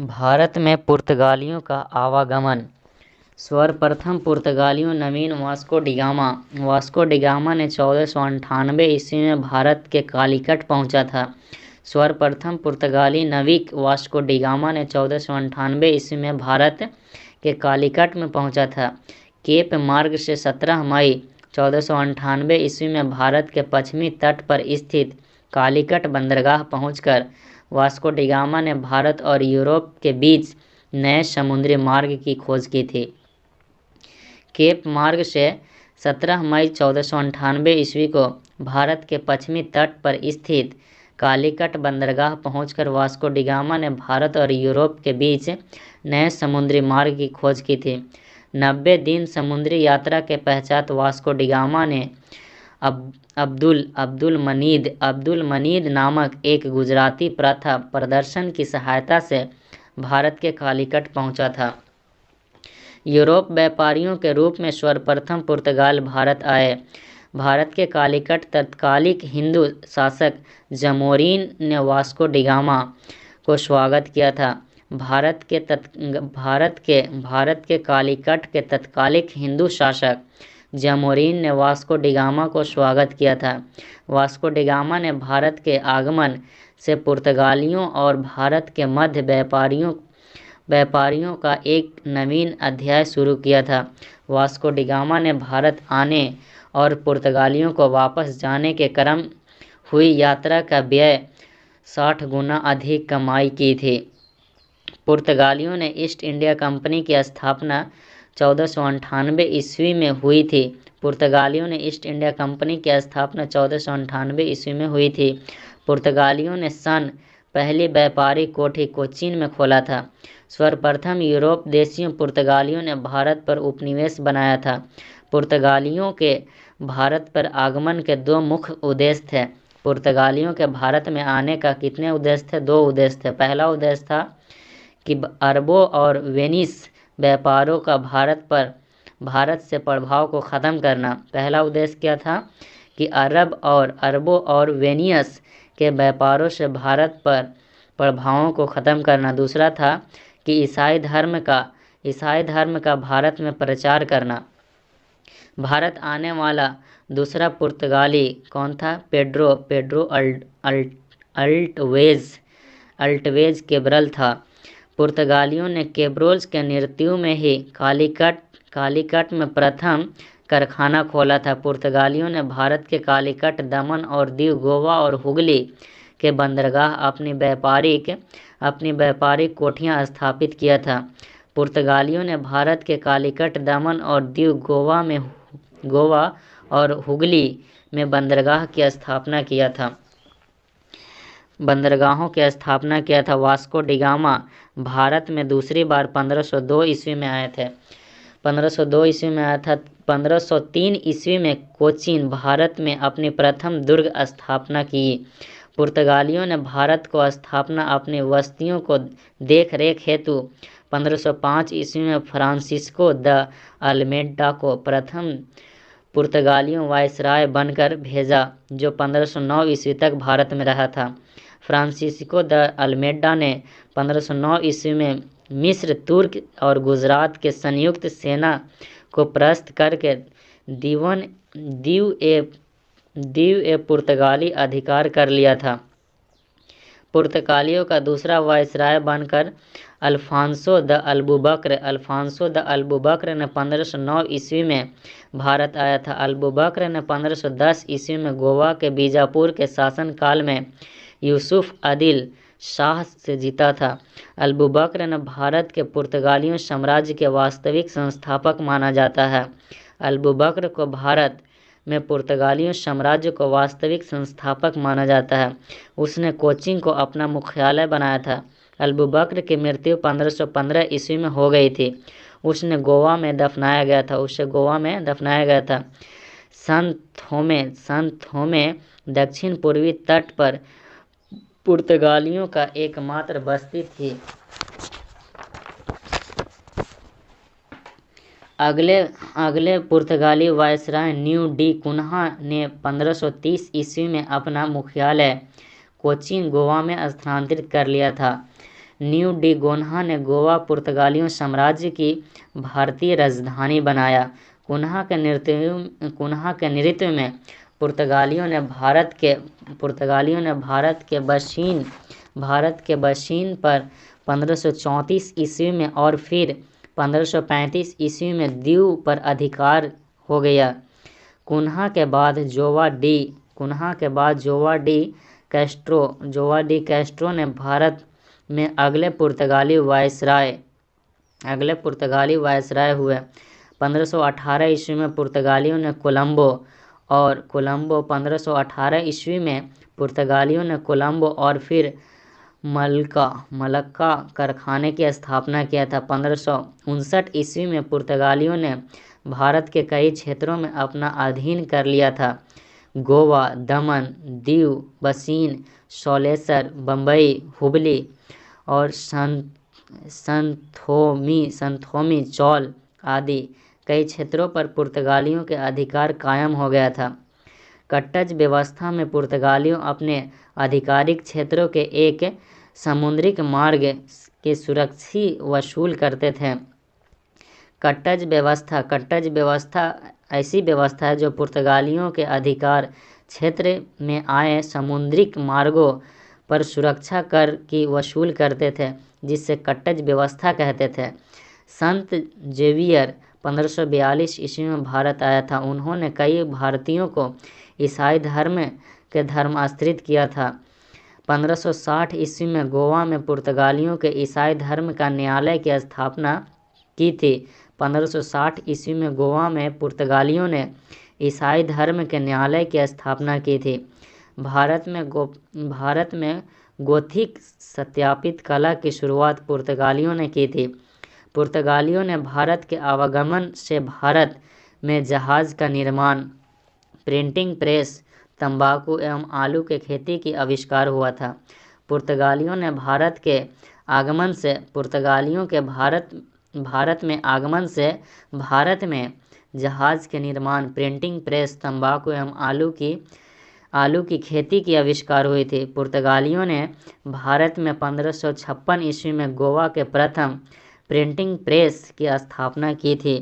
भारत में पुर्तगालियों का आवागमन। सर्वप्रथम पुर्तगालियों नवीन वास्को डिगामा ने 1498 ईस्वी में भारत के कालीकट पहुंचा था। सर्वप्रथम पुर्तगाली नाविक वास्को डिगामा ने 1498 ईस्वी में भारत के कालीकट में पहुंचा था। केप मार्ग से 17 मई 1498 ईस्वी में भारत के पश्चिमी तट पर स्थित कालीकट बंदरगाह पहुंचकर वास्को डिगामा ने भारत और यूरोप के बीच नए समुद्री मार्ग की खोज की थी। केप मार्ग से 17 मई 1498 ईस्वी को भारत के पश्चिमी तट पर स्थित कालीकट बंदरगाह पहुंचकर वास्को डिगामा ने भारत और यूरोप के बीच नए समुद्री मार्ग की खोज की थी। 90 दिन समुद्री यात्रा के पश्चात वास्को डिगामा ने अब्दुल मनीद नामक एक गुजराती प्रथा प्रदर्शन की सहायता से भारत के कालीकट पहुंचा था। यूरोप व्यापारियों के रूप में सर्वप्रथम पुर्तगाल भारत आए। भारत के कालीकट तत्कालिक हिंदू शासक जमोरिन ने वास्को डिगामा को स्वागत किया था। भारत के कालीकट के तत्कालिक हिंदू शासक जमोरिन ने वास्को डिगामा को स्वागत किया था। वास्को डिगामा ने भारत के आगमन से पुर्तगालियों और भारत के मध्य व्यापारियों का एक नवीन अध्याय शुरू किया था। वास्को डिगामा ने भारत आने और पुर्तगालियों को वापस जाने के क्रम हुई यात्रा का व्यय 60 गुना अधिक कमाई की थी। पुर्तगालियों ने ईस्ट इंडिया कंपनी की स्थापना 1498 ईस्वी में हुई थी। पुर्तगालियों ने ईस्ट इंडिया कंपनी की स्थापना 1498 ईस्वी में हुई थी। पुर्तगालियों ने पहली व्यापारी कोठी कोचीन में खोला था। सर्वप्रथम यूरोप देशियों पुर्तगालियों ने भारत पर उपनिवेश बनाया था। पुर्तगालियों के भारत पर आगमन के 2 मुख्य उद्देश्य थे। पुर्तगालियों के भारत में आने का कितने उद्देश्य थे? 2 उद्देश्य थे। पहला उद्देश्य था कि अरबों और वेनिस व्यापारों का भारत से प्रभाव को ख़त्म करना। पहला उद्देश्य क्या था कि अरबों और वेनियस के व्यापारों से भारत पर प्रभावों को ख़त्म करना। दूसरा था कि ईसाई धर्म का भारत में प्रचार करना। भारत आने वाला दूसरा पुर्तगाली कौन था? पेड्रो अल्टवेज केब्रल था। पुर्तगालियों ने केब्रोल्स के नेतृत्व में ही कालीकट में प्रथम कारखाना खोला था। पुर्तगालियों ने भारत के कालीकट, दमन और दीव, गोवा और हुगली के बंदरगाह अपनी व्यापारिक कोठियां स्थापित किया था। पुर्तगालियों ने भारत के कालीकट, दमन और दीव, गोवा और हुगली में बंदरगाहों की स्थापना किया था। वास्को डिगामा भारत में दूसरी बार 1502 ईस्वी में आए थे। 1502 ईस्वी में आया था। 1503 ईस्वी में कोचीन भारत में अपनी प्रथम दुर्ग स्थापना की। पुर्तगालियों ने भारत को स्थापना अपनी बस्तियों को देख रेख हेतु 1505 ईस्वी में फ्रांसिस्को द अल्मेडा को प्रथम पुर्तगालियों वायसराय बनकर भेजा, जो 1509 ईस्वी तक भारत में रहा था। फ्रांसिस्को द अल्मेडा ने 1509 ईस्वी में मिस्र, तुर्क और गुजरात के संयुक्त सेना को परास्त करके दीव ए पुर्तगाली अधिकार कर लिया था। पुर्तगालियों का दूसरा वायसराय बनकर अल्फांसो द अल्बुबकर ने 1509 ईस्वी में भारत आया था। अल्बुबकर ने 1510 ईस्वी में गोवा के बीजापुर के शासनकाल में यूसुफ आदिल शाह से जीता था। अल्बुबकर ने भारत के पुर्तगालियों साम्राज्य के वास्तविक संस्थापक माना जाता है। अल्बुबकर को भारत में पुर्तगालियों साम्राज्य को वास्तविक संस्थापक माना जाता है। उसने कोचीन को अपना मुख्यालय बनाया था। अल्बुबकर की मृत्यु 1515 ईस्वी में हो गई थी। उसे गोवा में दफनाया गया था। सान थोमे दक्षिण पूर्वी तट पर पुर्तगालियों का एकमात्र बस्ती थी। अगले पुर्तगाली वायसराय न्यू डी कुन्हा ने 1530 ईस्वी में अपना मुख्यालय कोचीन, गोवा में स्थानांतरित कर लिया था। न्यू डी गोन्हा ने गोवा पुर्तगालियों साम्राज्य की भारतीय राजधानी बनाया। कुन्हा के नेतृत्व में पुर्तगालियों ने भारत के बशीन पर 1534 ईस्वी में और फिर 1535 ईस्वी में दीव पर अधिकार हो गया। कुन्हा के बाद जोवा डी कैस्ट्रो ने भारत में अगले पुर्तगाली वायसराय हुए। 1518 ईस्वी में पुर्तगालियों ने कोलंबो 1518 ईस्वी में पुर्तगालियों ने कोलंबो और फिर मलक्का कारखाने की स्थापना किया था। 1559 ईस्वी में पुर्तगालियों ने भारत के कई क्षेत्रों में अपना अधीन कर लिया था। गोवा, दमन, दीव, बसीन, सौलेसर, बम्बई, हुबली और संथोमी चौल आदि कई क्षेत्रों पर पुर्तगालियों के अधिकार कायम हो गया था। कट्टज व्यवस्था में पुर्तगालियों अपने आधिकारिक क्षेत्रों के एक समुद्रिक मार्ग की सुरक्षा वसूल करते थे। कट्टज व्यवस्था ऐसी व्यवस्था है जो पुर्तगालियों के अधिकार क्षेत्र में आए समुद्रिक मार्गों पर सुरक्षा कर की वसूल करते थे, जिससे कट्टज व्यवस्था कहते थे। संत जेवियर 1542 ईस्वी में भारत आया था। उन्होंने कई भारतीयों को ईसाई धर्म के धर्मांतरित किया था। 1560 ईस्वी में गोवा में पुर्तगालियों के ईसाई धर्म का न्यायालय की स्थापना की थी। 1560 ईस्वी में गोवा में पुर्तगालियों ने ईसाई धर्म के न्यायालय की स्थापना की थी। भारत में गोथिक सत्यापित कला की शुरुआत पुर्तगालियों ने की थी। पुर्तगालियों ने भारत के आवागमन से भारत में जहाज का निर्माण, प्रिंटिंग प्रेस, तंबाकू एवं आलू के खेती की आविष्कार हुआ था। पुर्तगालियों के भारत में आगमन से भारत में जहाज के निर्माण, प्रिंटिंग प्रेस, तंबाकू एवं आलू की खेती की आविष्कार हुई थी। पुर्तगालियों ने भारत में 1556 ईस्वी में गोवा के प्रथम प्रिंटिंग प्रेस की स्थापना की थी।